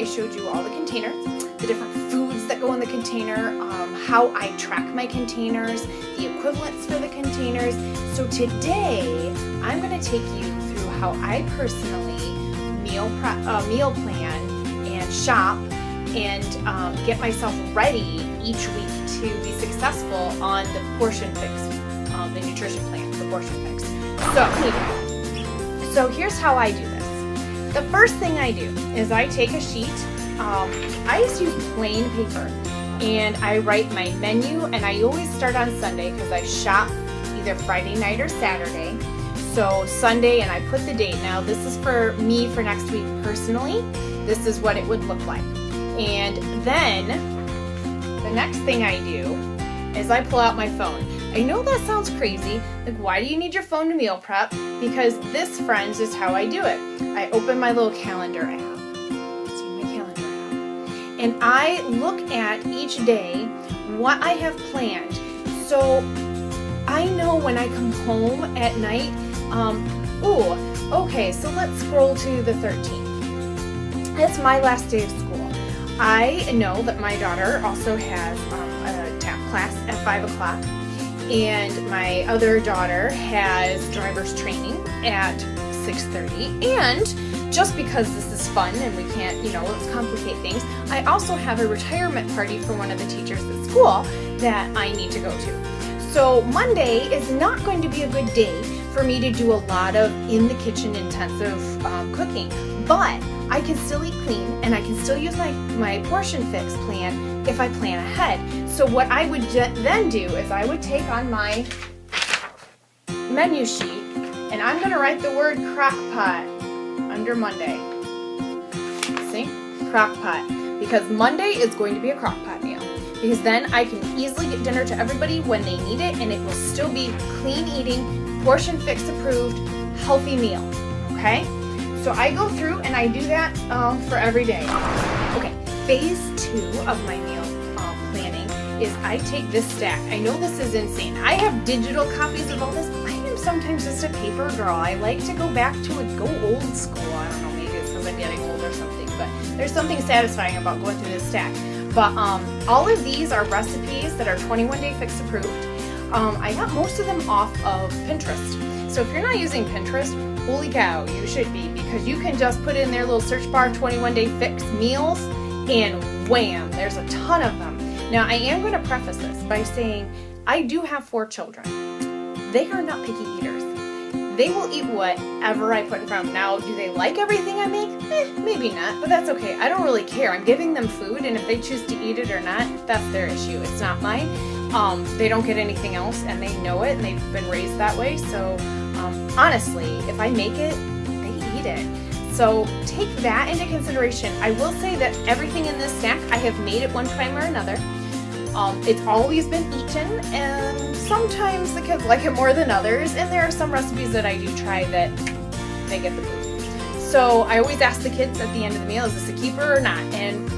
showed you all the containers, the different foods that go in the container, how I track my containers, the equivalents for the containers. So today, I'm going to take you through how I personally meal plan and shop and get myself ready each week to be successful on the Portion Fix, the nutrition plan, the Portion Fix. So here's how I do this. The first thing I do is I take a sheet. I just use plain paper and I write my menu, and I always start on Sunday because I shop either Friday night or Saturday. So Sunday, and I put the date. Now this is for me for next week personally. This is what it would look like. And then the next thing I do is I pull out my phone. I know that sounds crazy. Like, why do you need your phone to meal prep? Because this, friends, is how I do it. I open my little calendar app. See my calendar app. And I look at each day what I have planned. So I know when I come home at night, okay, so let's scroll to the 13th. It's my last day of school. I know that my daughter also has a tap class at 5 o'clock, and my other daughter has driver's training at 6:30. And just because this is fun and we can't, let's complicate things, I also have a retirement party for one of the teachers at school that I need to go to. So Monday is not going to be a good day for me to do a lot of in the kitchen intensive cooking, but I can still eat clean and I can still use my Portion Fix plan if I plan ahead. So what I would then do is I would take on my menu sheet and I'm going to write the word crock pot under Monday. See? Crock pot. Because Monday is going to be a crock pot meal. Because then I can easily get dinner to everybody when they need it, and it will still be clean eating, Portion Fix approved, healthy meal. Okay? So I go through and I do that for every day. Okay, phase 2 of my meal planning is I take this stack. I know this is insane. I have digital copies of all this, but I am sometimes just a paper girl. I like to go back to go old school. I don't know, maybe it's because I'm getting old or something, but there's something satisfying about going through this stack. But all of these are recipes that are 21 Day Fix approved. I got most of them off of Pinterest. So if you're not using Pinterest, holy cow, you should be, because you can just put in their little search bar 21 Day Fix meals and wham, there's a ton of them. Now I am going to preface this by saying I do have 4 children. They are not picky eaters. They will eat whatever I put in front of them. Now, do they like everything I make? Maybe not, but that's okay. I don't really care. I'm giving them food, and if they choose to eat it or not, that's their issue. It's not mine. They don't get anything else, and they know it, and they've been raised that way. So, honestly, if I make it, they eat it. So take that into consideration. I will say that everything in this snack I have made at one time or another. It's always been eaten, and sometimes the kids like it more than others, and there are some recipes that I do try that they get the food. So I always ask the kids at the end of the meal, is this a keeper or not? And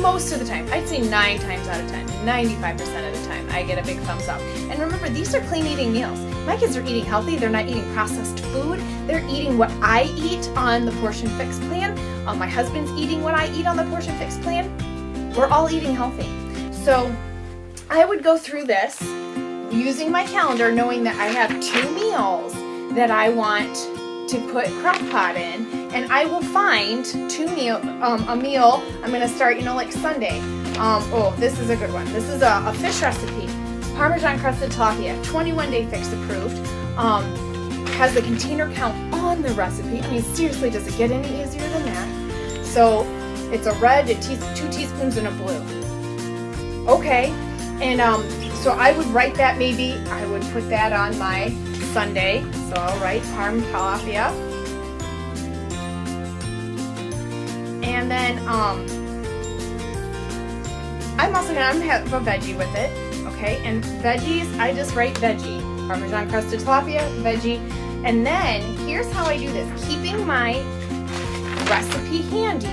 most of the time, I'd say 9 times out of 10, 95% of the time, I get a big thumbs up. And remember, these are clean eating meals. My kids are eating healthy. They're not eating processed food. They're eating what I eat on the Portion Fix plan. My husband's eating what I eat on the Portion Fix plan. We're all eating healthy. So I would go through this using my calendar, knowing that I have 2 meals that I want to put crock pot in, and I will find a meal. I'm going to start, like Sunday. This is a good one. This is a fish recipe, Parmesan crusted tilapia, 21 Day Fix approved. Has the container count on the recipe. I mean, seriously, does it get any easier than that? So it's a red, 2 teaspoons, and a blue. Okay, and so I would write that, maybe I would put that on my Sunday. So I'll write parm tilapia. And then I'm also going to have a veggie with it. Okay, and veggies, I just write veggie. Parmesan crusted tilapia, veggie. And then here's how I do this. Keeping my recipe handy,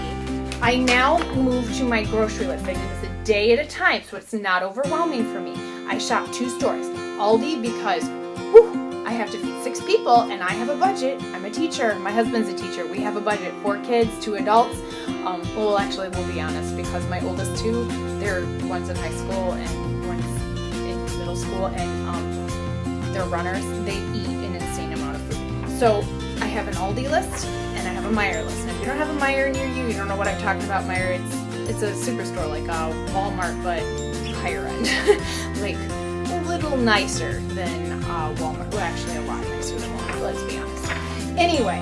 I now move to my grocery list. I do this a day at a time, so it's not overwhelming for me. I shop 2 stores. Aldi, because I have to feed 6 people and I have a budget. I'm a teacher. My husband's a teacher. We have a budget, 4 kids, 2 adults. Well, actually, we'll be honest, because my oldest two, one's in high school and one's in middle school, and they're runners. They eat an insane amount of food. So I have an Aldi list and I have a Meijer list. And if you don't have a Meijer near you, you don't know what I'm talking about. Meijer, it's a superstore like Walmart, but higher end, like a little nicer than Walmart. Well, actually, a lot nicer than Walmart. Let's be honest. Anyway,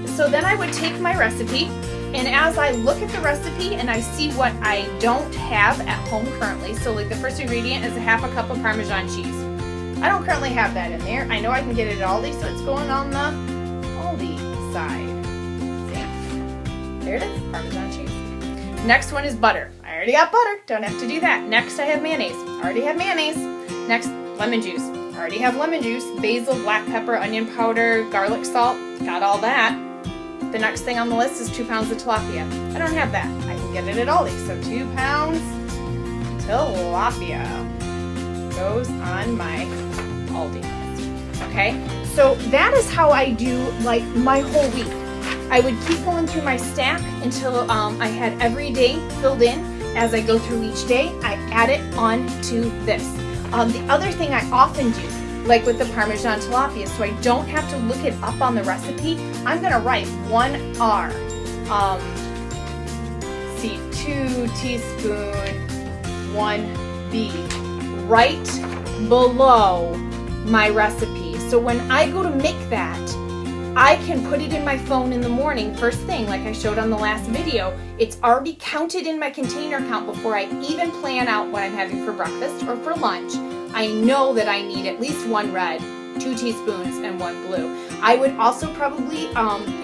so then I would take my recipe, and as I look at the recipe and I see what I don't have at home currently, so like the first ingredient is a half a cup of Parmesan cheese. I don't currently have that in there. I know I can get it at Aldi, so it's going on the Aldi side. See? There it is, Parmesan cheese. Next one is butter. I already got butter, don't have to do that. Next I have mayonnaise. Already have mayonnaise. Next, lemon juice. Already have lemon juice. Basil, black pepper, onion powder, garlic salt. Got all that. The next thing on the list is 2 pounds of tilapia. I don't have that. I can get it at Aldi. So 2 pounds tilapia goes on my Aldi list. Okay? So that is how I do like my whole week. I would keep going through my stack until I had every day filled in. As I go through each day, I add it on to this. The other thing I often do, like with the Parmesan tilapia, so I don't have to look it up on the recipe, I'm gonna write 1R. 2 teaspoon, 1B, right below my recipe. So when I go to make that, I can put it in my phone in the morning, first thing, like I showed on the last video. It's already counted in my container count before I even plan out what I'm having for breakfast or for lunch. I know that I need at least 1 red, 2 teaspoons, and 1 blue. I would also probably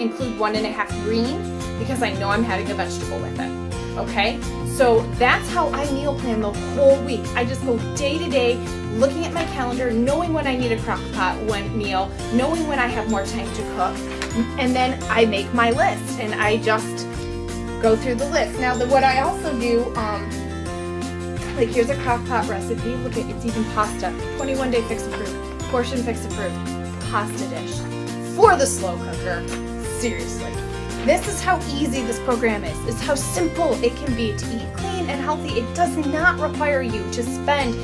include 1.5 green because I know I'm having a vegetable with it. Okay? So that's how I meal plan the whole week. I just go day to day, looking at my calendar, knowing when I need a crock pot meal, knowing when I have more time to cook, and then I make my list and I just go through the list. Now, what I also do, like here's a crock pot recipe. Look at it's even pasta. 21-day fix approved. Portion fix approved. Pasta dish for the slow cooker. Seriously. This is how easy this program is. It's how simple it can be to eat clean and healthy. It does not require you to spend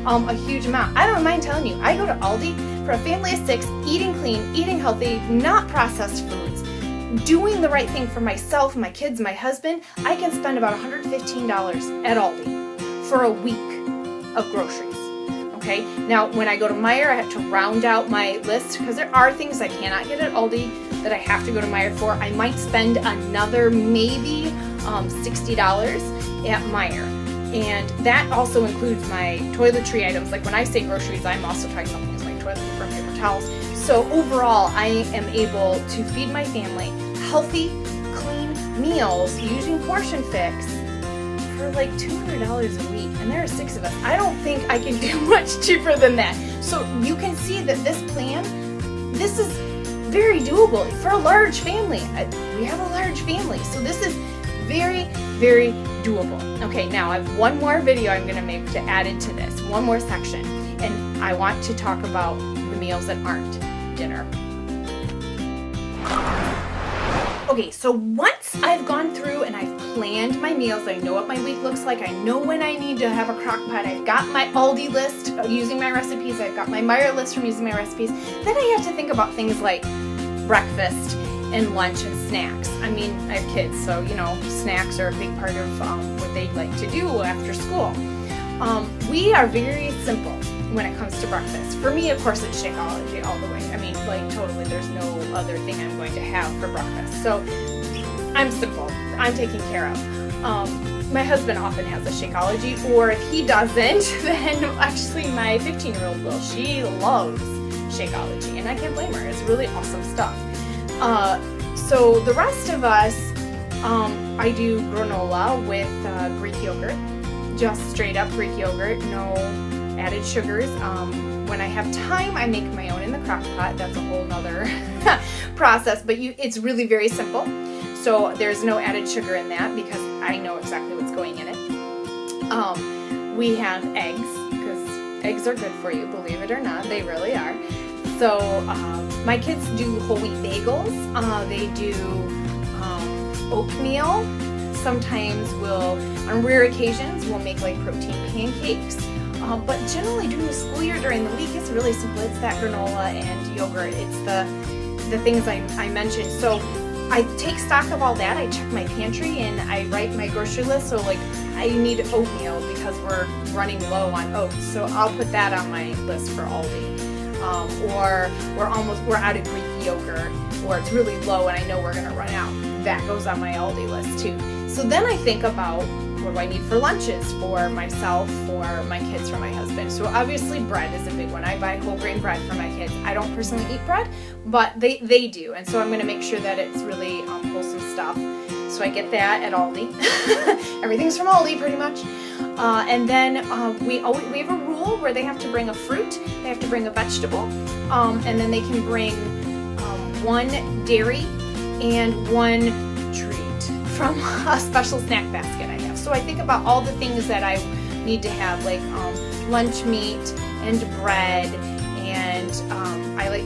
a huge amount. I don't mind telling you, I go to Aldi for a family of 6, eating clean, eating healthy, not processed foods, doing the right thing for myself, my kids, my husband. I can spend about $115 at Aldi for a week of groceries. Okay, now when I go to Meijer, I have to round out my list because there are things I cannot get at Aldi that I have to go to Meijer for. I might spend another maybe $60 at Meijer. And that also includes my toiletry items. Like when I say groceries, I'm also talking about things like toilet paper, paper towels. So overall, I am able to feed my family healthy, clean meals using Portion Fix for like $200 a week, and there are 6 of us. I don't think I can do much cheaper than that. So you can see that this plan, this is very doable for a large family. We have a large family, so this is very, very doable. Okay, now I have one more video I'm going to make to add into this, one more section, and I want to talk about the meals that aren't dinner. Okay, so once I've gone through and I've planned my meals, I know what my week looks like, I know when I need to have a crock pot, I've got my Aldi list using my recipes, I've got my Meijer list from using my recipes, then I have to think about things like breakfast and lunch and snacks. I mean, I have kids, so, you know, snacks are a big part of what they like to do after school. We are very simple when it comes to breakfast. For me, of course, it's Shakeology all the way. I mean, like, totally, there's no other thing I'm going to have for breakfast. So, I'm simple. I'm taken care of. My husband often has a Shakeology, or if he doesn't, then actually my 15-year-old will. She loves Shakeology, and I can't blame her. It's really awesome stuff. So the rest of us, I do granola with Greek yogurt, just straight up Greek yogurt, no added sugars. When I have time, I make my own in the crock pot. That's a whole nother process, but it's really very simple. So there's no added sugar in that because I know exactly what's going in it. We have eggs, because eggs are good for you, believe it or not, they really are. So my kids do whole wheat bagels, they do oatmeal, sometimes will, on rare occasions, we'll make like protein pancakes. But generally during the school year, during the week, it's really simple. It's that granola and yogurt. It's the things I mentioned. So I take stock of all that. I check my pantry and I write my grocery list. So like I need oatmeal because we're running low on oats. So I'll put that on my list for Aldi. Or we're out of Greek yogurt, or it's really low and I know we're gonna run out. That goes on my Aldi list too. So then I think about, what do I need for lunches for myself, for my kids, for my husband? So obviously bread is a big one. I buy whole grain bread for my kids. I don't personally eat bread, but they do. And so I'm gonna make sure that it's really wholesome stuff. So I get that at Aldi. Everything's from Aldi pretty much. And then we have a rule where they have to bring a fruit, they have to bring a vegetable, and then they can bring one dairy and one treat from a special snack basket I have. So I think about all the things that I need to have, like lunch meat and bread, and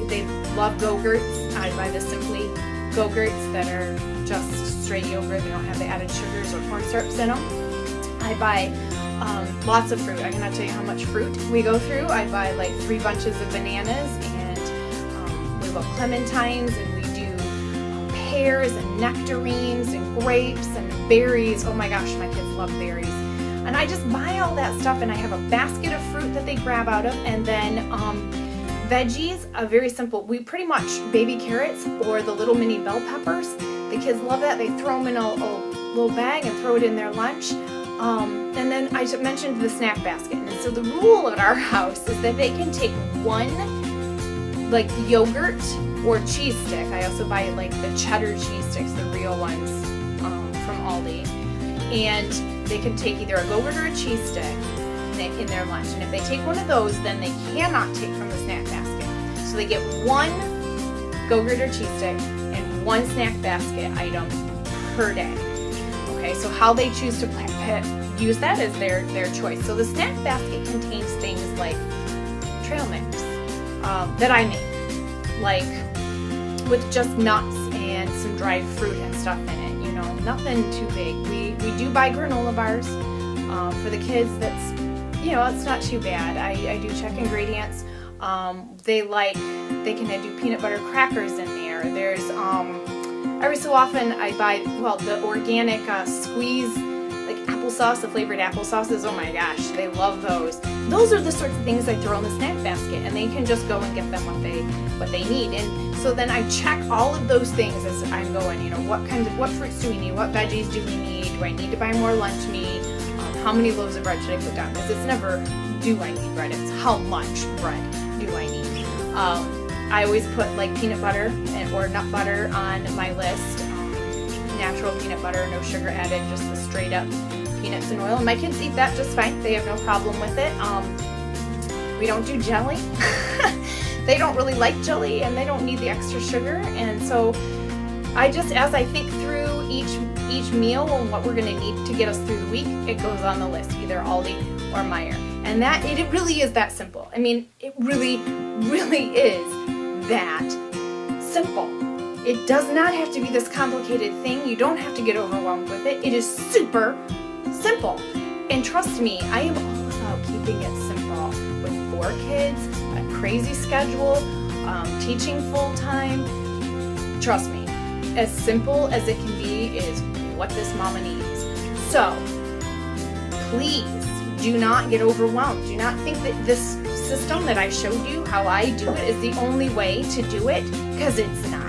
they love Go-Gurts. I buy the Simply Go-Gurts that are just straight yogurt. They don't have the added sugars or corn syrups in them. I buy lots of fruit. I cannot tell you how much fruit we go through. I buy like 3 bunches of bananas, and we love clementines, and we do pears and nectarines and grapes and berries. Oh my gosh, my kids love berries. And I just buy all that stuff, and I have a basket of fruit that they grab out of, and then veggies, very simple. We pretty much baby carrots or the little mini bell peppers. The kids love that. They throw them in a little bag and throw it in their lunch. And then I mentioned the snack basket. And so the rule at our house is that they can take one like yogurt or cheese stick. I also buy like the cheddar cheese sticks, the real ones from Aldi. And they can take either a Go-Gurt or a cheese stick in their lunch. And if they take one of those, then they cannot take from the snack basket. So they get one Go-Gurt or cheese stick and one snack basket item per day. Okay, so how they choose to use that is their choice. So the snack basket contains things like trail mix that I make, like with just nuts and some dried fruit and stuff in it. You know, nothing too big. We do buy granola bars for the kids. That's, you know, it's not too bad. I do check ingredients. They can do peanut butter crackers in there. There's every so often I buy, the organic squeeze, like applesauce, the flavored applesauces. Oh my gosh, they love those. Those are the sorts of things I throw in the snack basket, and they can just go and get them what they need. And so then I check all of those things as I'm going. You know, what fruits do we need? What veggies do we need? Do I need to buy more lunch meat? How many loaves of bread should I put down? Because it's never do I need bread, it's how much bread do I need. I always put like peanut butter or nut butter on my list. Natural peanut butter, no sugar added, just the straight up peanuts and oil. And my kids eat that just fine. They have no problem with it. We don't do jelly. They don't really like jelly, and they don't need the extra sugar. And so as I think through each meal and what we're going to need to get us through the week, it goes on the list, either Aldi or Meijer. And that it really is that simple. I mean, it really, really is that simple. It does not have to be this complicated thing. You don't have to get overwhelmed with it. It is super simple. And trust me, I am all about keeping it simple. With 4 kids, a crazy schedule, teaching full-time. Trust me, as simple as it can be is what this mama needs. So, please do not get overwhelmed. Do not think that this system that I showed you, how I do it, is the only way to do it, because it's not.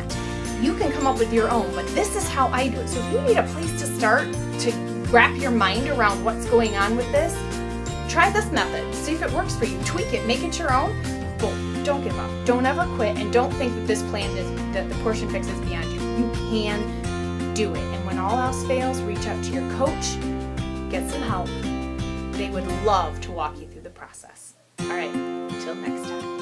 You can come up with your own, but this is how I do it. So if you need a place to start to wrap your mind around what's going on with this, try this method. See if it works for you. Tweak it. Make it your own. But don't give up. Don't ever quit, and don't think that this plan that the Portion Fix is beyond you. You can do it. And when all else fails, reach out to your coach. Get some help. They would love to walk you through the process. All right, until next time.